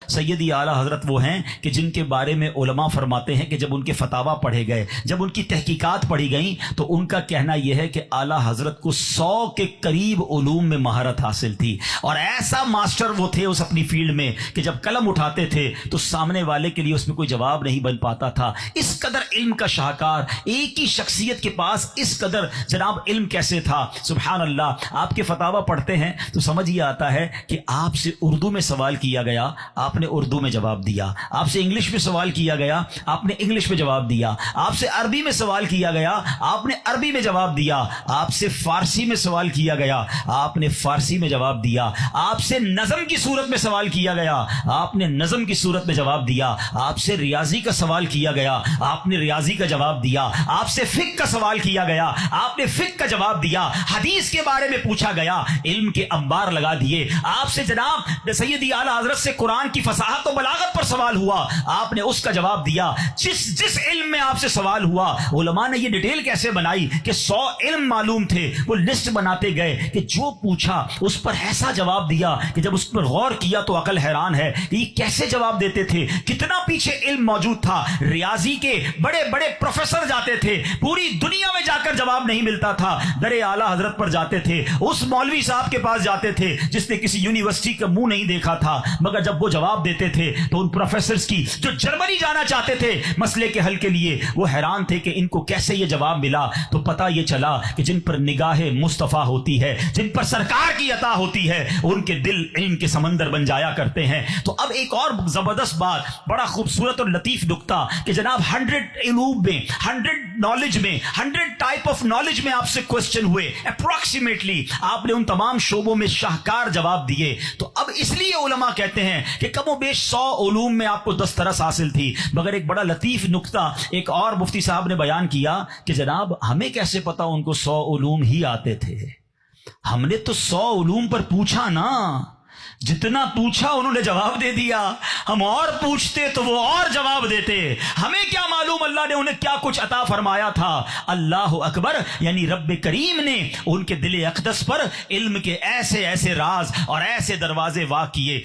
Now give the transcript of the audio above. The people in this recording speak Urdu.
سیدی اعلیٰ حضرت وہ ہیں کہ جن کے بارے میں علماء فرماتے ہیں کہ جب ان کے فتاوا پڑھے گئے، جب ان کی تحقیقات پڑھی گئیں، تو ان کا کہنا یہ ہے کہ اعلیٰ حضرت کو 100 کے قریب علوم میں مہارت حاصل تھی، اور ایسا ماسٹر وہ تھے اس اپنی فیلڈ میں کہ جب قلم اٹھاتے تھے تو سامنے والے کے لیے اس میں کوئی جواب نہیں بن پاتا تھا۔ اس قدر علم کا شاہکار، ایک ہی شخصیت کے پاس اس قدر جناب علم کیسے تھا؟ سبحان اللہ۔ آپ کے فتاوا پڑھتے ہیں تو سمجھ یہ آتا ہے کہ آپ سے اردو میں سوال کیا گیا، آپ نے اردو میں جواب دیا، آپ سے انگلش میں سوال کیا گیا، آپ نے انگلش میں جواب دیا، آپ سے عربی میں سوال کیا گیا، آپ نے عربی میں جواب دیا، آپ سے فارسی میں سوال کیا گیا، آپ نے فارسی میں جواب دیا، آپ سے نظم کی صورت میں سوال کیا گیا، آپ نے نظم کی صورت میں جواب دیا، آپ سے ریاضی کا سوال کیا گیا، آپ نے ریاضی کا جواب دیا، آپ سے فقہ کا سوال کیا گیا، آپ نے فقہ کا جواب دیا، حدیث کے بارے میں پوچھا گیا، علم کے انبار لگا دیے، آپ سے جناب سیدی اعلیٰ حضرت سے قرآن کی فصاحت و بلاغت پر سوال ہوا، آپ نے اس کا جواب دیا۔ جس علم میں آپ سے سوال ہوا، علماء نے یہ ڈیٹیل کیسے بنائی کہ 100 علم معلوم تھے، وہ لسٹ بناتے گئے کہ جو پوچھا اس پر ایسا جواب دیا کہ جب اس پر غور کیا تو عقل حیران ہے کہ یہ کیسے جواب دیتے تھے، کتنا پیچھے علم موجود تھا۔ ریاضی کے بڑے بڑے پروفیسر جاتے تھے، پوری دنیا میں جا کر جواب نہیں ملتا تھا، در اعلیٰ حضرت پر جاتے تھے، اس مولوی صاحب کے پاس جاتے تھے جس نے کسی یونیورسٹی کا منہ نہیں دیکھا تھا، مگر جب وہ جواب دیتے تھے تو ان پروفیسرز کی جو جرمنی جانا چاہتے تھے مسئلے کے حل کے لیے، وہ حیران تھے کہ ان کو کیسے یہ جواب ملا۔ تو پتہ یہ چلا کہ جن پر نگاہ مصطفیٰ ہوتی ہے، جن پر سرکار کی عطا ہوتی ہے، ان کے دل علم کے سمندر بن جایا کرتے ہیں۔ تو اب ایک اور زبردست بات، بڑا خوبصورت اور لطیف نکتہ کہ جناب 100 علوم میں، 100 نالج میں، 100 ٹائپ آف نالج میں آپ سے کوسچن ہوئے، اپروکسیمیٹلی آپ نے ان تمام شعبوں میں شاہکار جواب دیے۔ تو اب اس لیے علماء کہتے ہیں کہ کم و بیش 100 علوم میں آپ کو دسترس حاصل تھی، مگر ایک بڑا لطیف نکتہ ایک اور مفتی صاحب نے بیان کیا کہ جناب ہمیں کیسے پتا ان کو 100 علوم ہی آتے تھے؟ ہم نے تو 100 علوم پر پوچھا نا، جتنا پوچھا انہوں نے جواب دے دیا، ہم اور پوچھتے تو وہ اور جواب دیتے، ہمیں کیا معلوم اللہ نے انہیں کیا کچھ عطا فرمایا تھا۔ اللہ اکبر، یعنی رب کریم نے ان کے دل اقدس پر علم کے ایسے ایسے راز اور ایسے دروازے واقع کیے۔